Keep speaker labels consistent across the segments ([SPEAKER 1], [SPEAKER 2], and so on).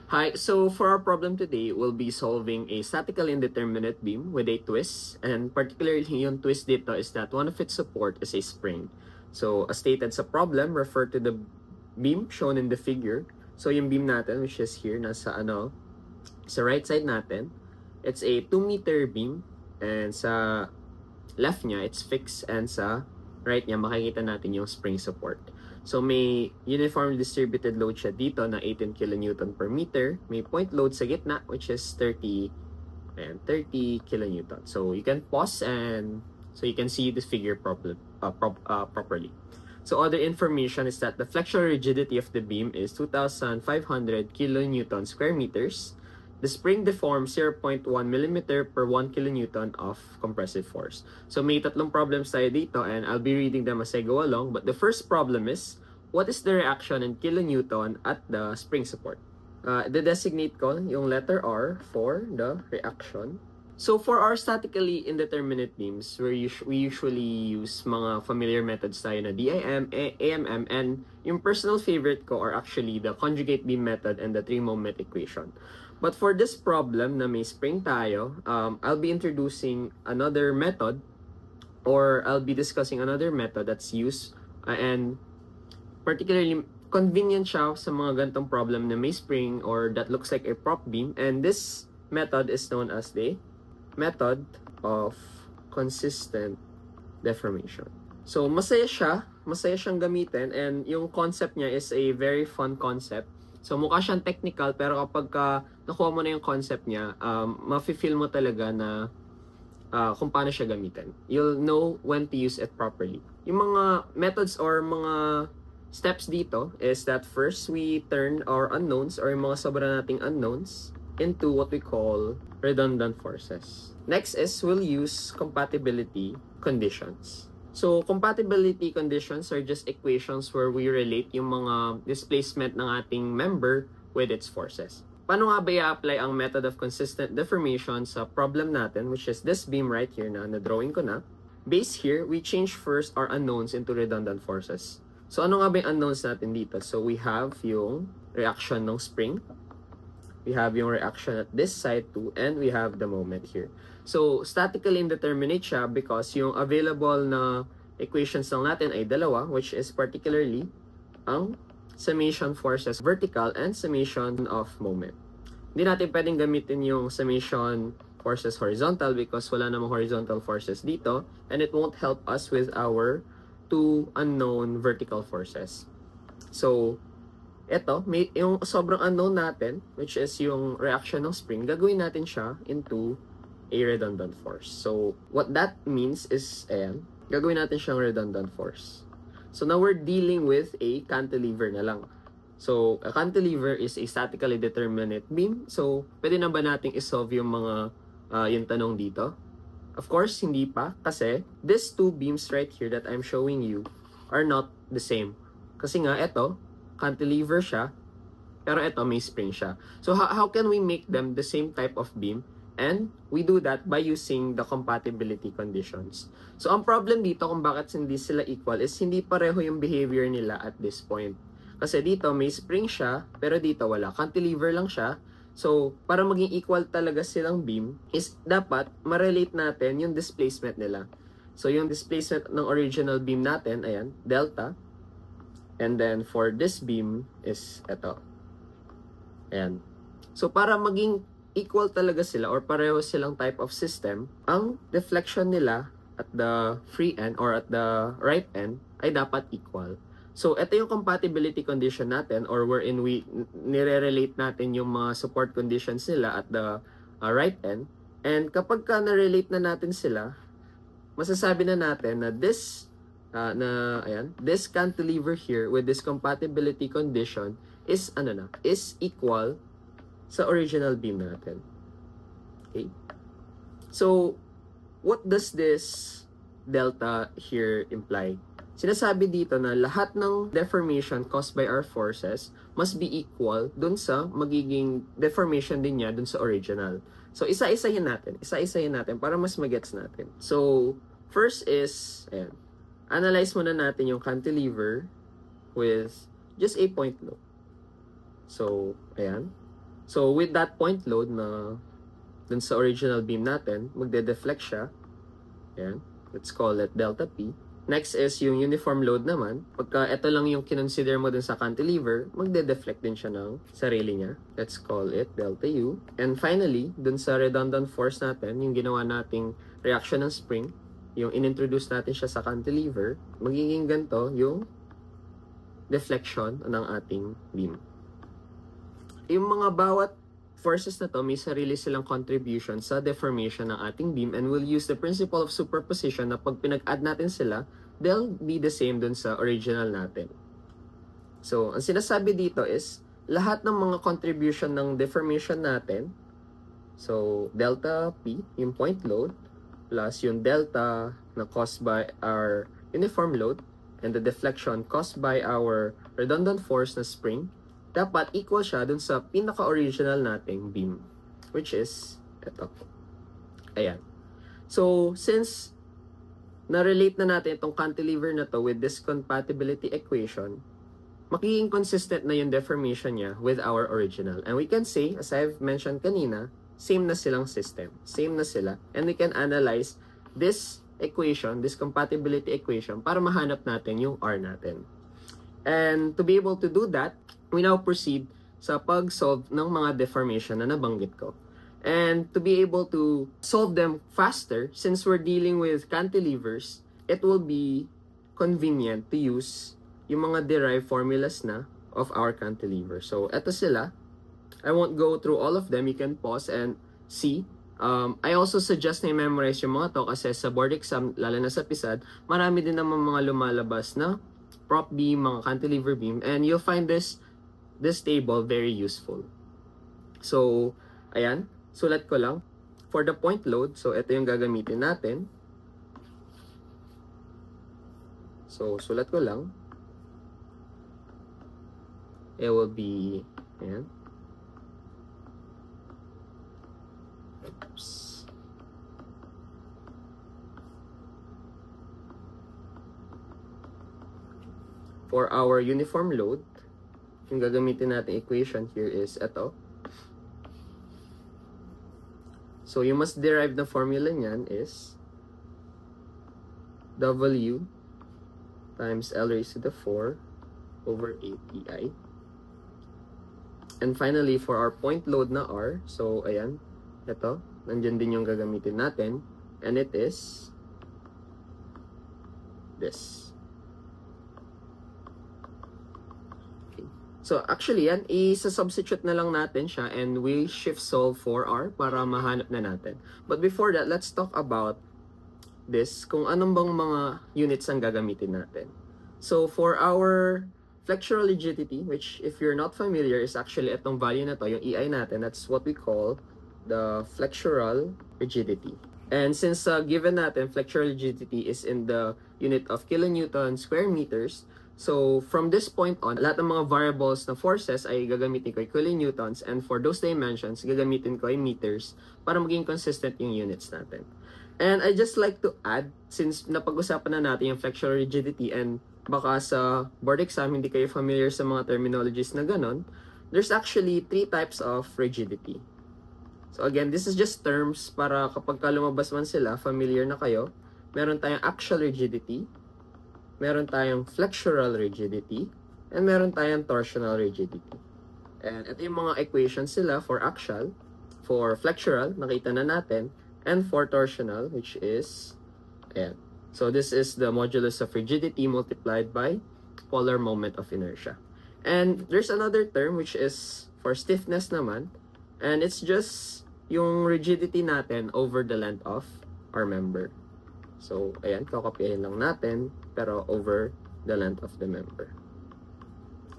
[SPEAKER 1] Hi, so for our problem today, we'll be solving a statically indeterminate beam with a twist, and particularly yung twist dito is that one of its support is a spring. So, as stated sa problem, refer to the beam shown in the figure. So, yung beam natin, which is here, sa right side natin, it's a 2-meter beam, and sa left niya, it's fixed, and sa right niya, makikita natin yung spring support. So, may uniformly distributed load siya dito na 18 kN per meter. May point load sa gitna, which is 30 kN. So, you can pause and so you can see this figure properly. So, other information is that the flexural rigidity of the beam is 2,500 kN square meters. The spring deforms 0.1 mm per 1 kN of compressive force. So may tatlong problems tayo dito and I'll be reading them as I go along. But the first problem is, what is the reaction in kilonewton at the spring support? Designate ko yung letter R for the reaction. So for our statically indeterminate beams, we usually use mga familiar methods tayo na DIM, AMM, and yung personal favorite ko are actually the conjugate beam method and the 3-moment equation. But for this problem na may spring tayo, I'll be introducing another method or I'll be discussing another method that's used and particularly convenient siya sa mga gantong problem na may spring or that looks like a prop beam, and this method is known as the method of consistent deformation. So masaya siyang gamitin, and yung concept niya is a very fun concept. So mukha siyang technical, pero kapag nakuha mo na yung concept niya, mafe-feel mo talaga na kung paano siya gamitin. You'll know when to use it properly. Yung mga methods or mga steps dito is that first we turn our unknowns or yung mga sobra nating unknowns into what we call redundant forces. Next is we'll use compatibility conditions. So, compatibility conditions are just equations where we relate yung mga displacement ng ating member with its forces. Paano nga ba i-apply ang method of consistent deformation sa problem natin, which is this beam right here na drawing ko na? Based here, we change first our unknowns into redundant forces. So, ano nga ba yung unknowns natin dito? So, we have yung reaction ng spring. We have yung reaction at this side too, and we have the moment here. So, statically indeterminate siya because yung available na equations lang natin ay dalawa, which is particularly ang summation forces vertical and summation of moment. Hindi natin pwedeng gamitin yung summation forces horizontal because wala namang horizontal forces dito, and it won't help us with our two unknown vertical forces. So, eto, may yung sobrang unknown natin, which is yung reaction ng spring, gagawin natin siya into a redundant force. So, what that means is, ayan, gagawin natin siyang redundant force. So, now we're dealing with a cantilever na lang. So, a cantilever is a statically determinate beam. So, pwede na ba nating isolve yung mga, yung tanong dito? Of course, hindi pa. Kasi, these two beams right here that I'm showing you are not the same. Kasi nga, eto, cantilever siya, pero ito may spring siya. So how can we make them the same type of beam? And we do that by using the compatibility conditions. So ang problem dito kung bakit hindi sila equal is hindi pareho yung behavior nila at this point. Kasi dito may spring siya, pero dito wala. Cantilever lang siya. So para maging equal talaga silang beam is dapat ma-relate natin yung displacement nila. So yung displacement ng original beam natin, ayan, delta. And then, for this beam is ito. Ayan. So, para maging equal talaga sila or pareho silang type of system, ang deflection nila at the free end or at the right end ay dapat equal. So, ito yung compatibility condition natin or wherein we nire-relate natin yung mga support conditions nila at the right end. And kapag na-relate na natin sila, masasabi na natin na this this cantilever here with this compatibility condition is is equal sa original beam natin. Okay? So, what does this delta here imply? Sinasabi dito na lahat ng deformation caused by our forces must be equal dun sa magiging deformation din niya dun sa original. So, isa-isahin natin para mas magets natin. So, first is, ayan, analyze muna natin yung cantilever with just a point load. So, ayan. So with that point load na dun sa original beam natin, magde-deflect siya. Ayan. Let's call it delta P. Next is yung uniform load naman. Pagka ito lang yung kinonsider mo dun sa cantilever, magde-deflect din siya ng sarili niya. Let's call it delta U. And finally, dun sa redundant force natin, yung ginawa nating reaction ng spring, yung inintroduce natin siya sa cantilever, magiging ganito yung deflection ng ating beam. Yung mga bawat forces na to, may sarili silang contribution sa deformation ng ating beam, and we'll use the principle of superposition na pag pinag-add natin sila, they'll be the same dun sa original natin. So, ang sinasabi dito is, lahat ng mga contribution ng deformation natin, so, delta P, yung point load, plus yung delta na caused by our uniform load, and the deflection caused by our redundant force na spring, dapat equal siya dun sa pinaka-original nating beam, which is ito. Ayan. So, since na-relate na natin itong cantilever na to with this compatibility equation, magiging consistent na yung deformation niya with our original. And we can say, as I've mentioned kanina, same na silang system. Same na sila. And we can analyze this equation, this compatibility equation, para mahanap natin yung R natin. And to be able to do that, we now proceed sa pag-solve ng mga deformation na nabanggit ko. And to be able to solve them faster, since we're dealing with cantilevers, it will be convenient to use yung mga derived formulas na of our cantilever. So, eto sila. I won't go through all of them. You can pause and see. I also suggest na i-memorize yung mga to kasi sa board exam, lalo na sa PISAD, marami din naman mga lumalabas na prop beam, mga cantilever beam, and you'll find this table very useful. So, ayan. Sulat ko lang. For the point load, so ito yung gagamitin natin. So, sulat ko lang. It will be, ayan. Oops. For our uniform load, yung gagamitin natin equation here is ito. So, yung mas derived na formula niyan is W times L raised to the 4 over 8EI. And finally, for our point load na R, so ayan, ito, nandyan din yung gagamitin natin. And it is this. So, actually, yan, isa-substitute na lang natin siya and we shift solve for R para mahanap na natin. But before that, let's talk about this, kung anong bang mga units ang gagamitin natin. So, for our flexural rigidity, which if you're not familiar, is actually itong value na to, yung EI natin, that's what we call the flexural rigidity. And since given natin, flexural rigidity is in the unit of kilonewton square meters, so, from this point on, lahat ng mga variables na forces ay gagamitin ko ay kilonewtons, and for those dimensions, gagamitin ko ay meters para maging consistent yung units natin. And I just like to add, since napag-usapan na natin yung flexural rigidity and baka sa board exam hindi kayo familiar sa mga terminologies na ganon, there's actually 3 types of rigidity. So again, this is just terms para kapag lumabas man sila, familiar na kayo. Meron tayong axial rigidity, meron tayong flexural rigidity, and meron tayong torsional rigidity. And ito yung mga equations sila for axial, for flexural, nakita na natin, and for torsional, which is, ayan. So this is the modulus of rigidity multiplied by polar moment of inertia. And there's another term which is for stiffness naman, and it's just yung rigidity natin over the length of our member. So, ayan, kakopyahin lang natin, pero over the length of the member.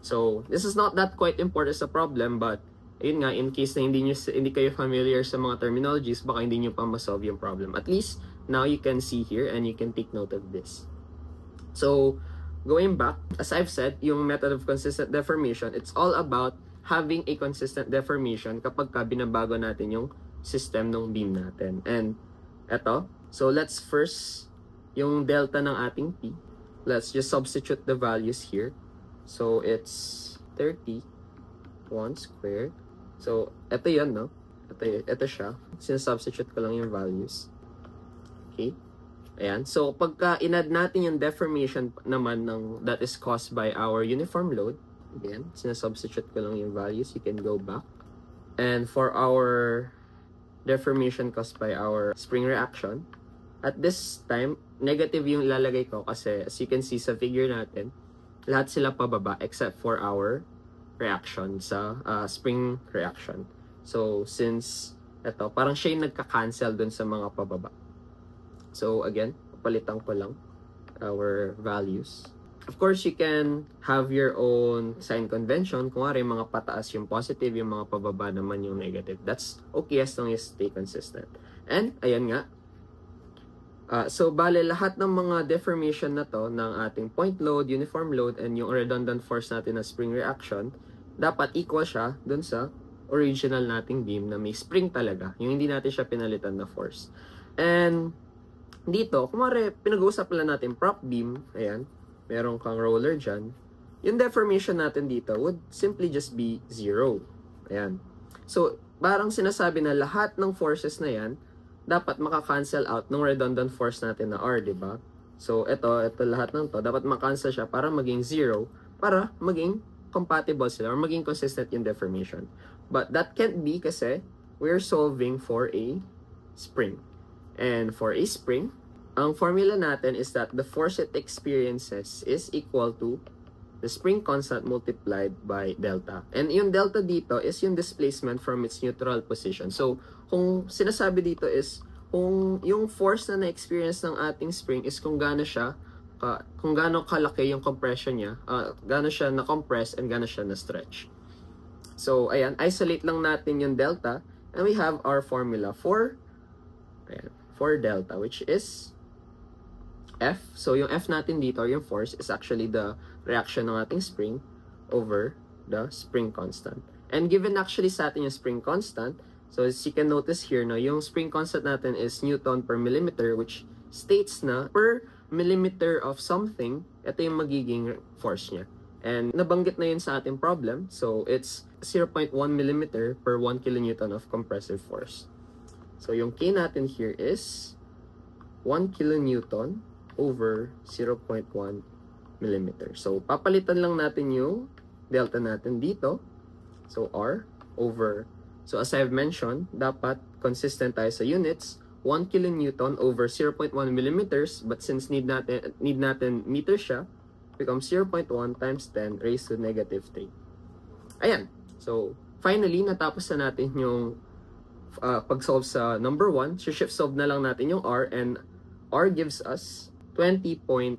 [SPEAKER 1] So, this is not that quite important as a problem, but, ayun nga, in case na hindi kayo familiar sa mga terminologies, baka hindi nyo pa masolve yung problem. At least, now you can see here and you can take note of this. So, going back, as I've said, yung method of consistent deformation, it's all about having a consistent deformation kapag binabago natin yung system ng beam natin. And, eto, so let's first, yung delta ng ating P, let's just substitute the values here. So it's 30, 1 squared, So, ito yun, no? Ito siya. Sinasubstitute ko lang yung values. Okay? Ayan. So, pagka in-add natin yung deformation naman ng that is caused by our uniform load, again, sinasubstitute ko lang yung values. You can go back. And for our deformation caused by our spring reaction, at this time, negative yung ilalagay ko kasi as you can see sa figure natin, lahat sila pababa except for our reaction sa spring reaction. So, since ito, parang siya yung nagka-cancel dun sa mga pababa. So, again, palitan ko lang our values. Of course, you can have your own sign convention. Kung nga mga pataas yung positive, yung mga pababa naman yung negative. That's okay as long as stay consistent. And, ayan nga. So, bale, lahat ng mga deformation na to ng ating point load, uniform load, and yung redundant force natin na spring reaction, dapat equal siya dun sa original nating beam na may spring talaga. Yung hindi natin siya pinalitan na force. And, dito, kumare, pinag-uusap lang natin prop beam, ayan, meron kang roller dyan, yung deformation natin dito would simply just be 0. Ayan. So, parang sinasabi na lahat ng forces na yan, dapat maka-cancel out ng redundant force natin na R, di ba? So, ito lahat ng to, dapat maka-cancel siya para maging 0, para maging compatible sila, or maging consistent yung deformation. But that can't be kasi we're solving for a spring. And for a spring, ang formula natin is that the force it experiences is equal to the spring constant multiplied by delta. And yung delta dito is yung displacement from its neutral position. So, kung sinasabi dito is, kung yung force na na-experience ng ating spring is kung gaano siya, kung gaano kalaki yung compression niya, gaano siya na-compress and gaano siya na-stretch. So, ayan, isolate lang natin yung delta and we have our formula for delta, which is F. So, yung F natin dito, yung force, is actually the reaction ng ating spring over the spring constant. And given actually sa atin yung spring constant, so as you can notice here, no, yung spring constant natin is Newton per millimeter, which states na per millimeter of something, ito yung magiging force niya. And nabanggit na yun sa ating problem. So, it's 0.1 millimeter per 1 kilonewton of compressive force. So, yung K natin here is 1 kilonewton over 0.1 millimeter. So, papalitan lang natin yung delta natin dito. So, R over, so as I've mentioned, dapat consistent tayo sa units. 1 kilonewton over 0.1 millimeters, but since need natin meter siya, becomes 0.1 times 10 raised to negative 3. Ayan. So, finally, natapos na natin yung pag-solve sa number 1. So, shift solve na lang natin yung R, and R gives us 20.914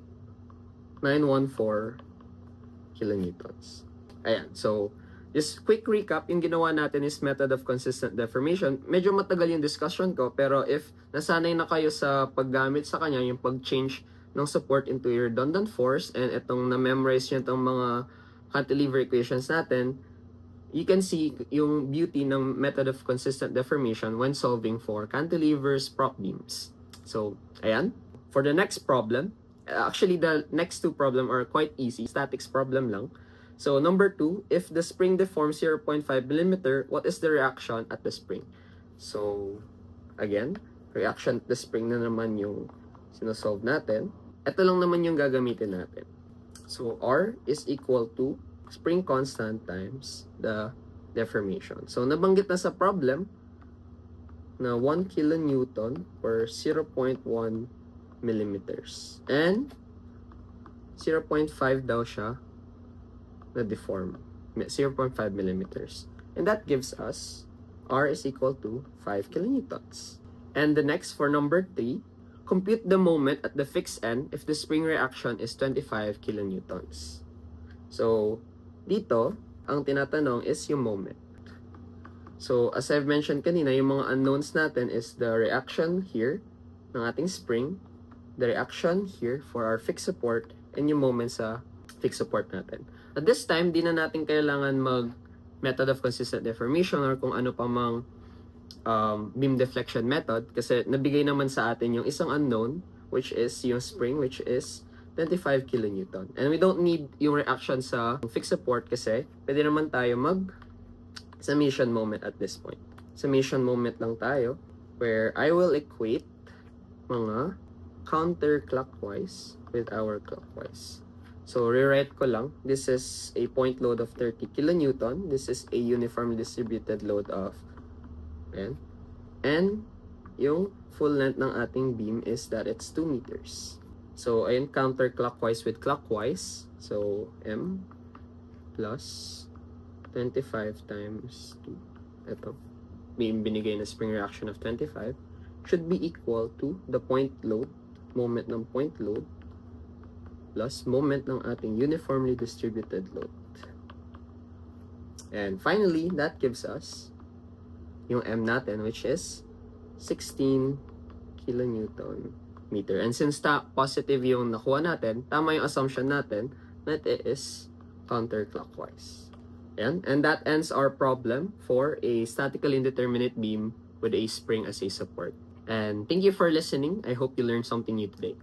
[SPEAKER 1] kilonewtons. Ayan. So, just quick recap, yung ginawa natin is method of consistent deformation. Medyo matagal yung discussion ko, pero if nasanay na kayo sa paggamit sa kanya, yung pag-change ng support into a redundant force, and itong na-memorize nyo itong mga cantilever equations natin, you can see yung beauty ng method of consistent deformation when solving for cantilevers, prop beams. So, ayan. For the next problem, actually the next two problems are quite easy. Statics problem lang. So, number 2, if the spring deforms 0.5 millimeter, what is the reaction at the spring? So, again, reaction at the spring na naman yung sinosolve natin. Ito lang naman yung gagamitin natin. So, R is equal to spring constant times the deformation. So, nabanggit na sa problem na 1 kilonewton per 0.1 millimeters. And 0.5 daw siya na deform. 0.5 millimeters. And that gives us R is equal to 5 kilonewtons. And the next, for number 3, compute the moment at the fixed end if the spring reaction is 25 kilonewtons. So, dito, ang tinatanong is yung moment. So, as I've mentioned kanina, yung mga unknowns natin is the reaction here ng ating spring, the reaction here for our fixed support, and yung moment sa fixed support natin. At this time, di na natin kailangan mag-method of consistent deformation or kung ano pa mang beam deflection method kasi nabigay naman sa atin yung isang unknown, which is yung spring, which is 25 kilonewton. And we don't need yung reaction sa fixed support kasi pwede naman tayo summation moment at this point. Summation moment lang tayo where I will equate mga counterclockwise with our clockwise. So, rewrite ko lang. This is a point load of 30 kilonewton. This is a uniformly distributed load of, ayan. And, yung full length ng ating beam is that it's 2 meters. So, ayun, counterclockwise with clockwise. So, M plus 25 times 2. Ito. Beam binigay na spring reaction of 25 should be equal to the point load, moment ng point load, plus moment ng ating uniformly distributed load. And finally, that gives us yung M natin, which is 16 kilonewton meter. And since positive yung nakuha natin, tama yung assumption natin that it is counterclockwise. And that ends our problem for a statically indeterminate beam with a spring as a support. And thank you for listening. I hope you learned something new today.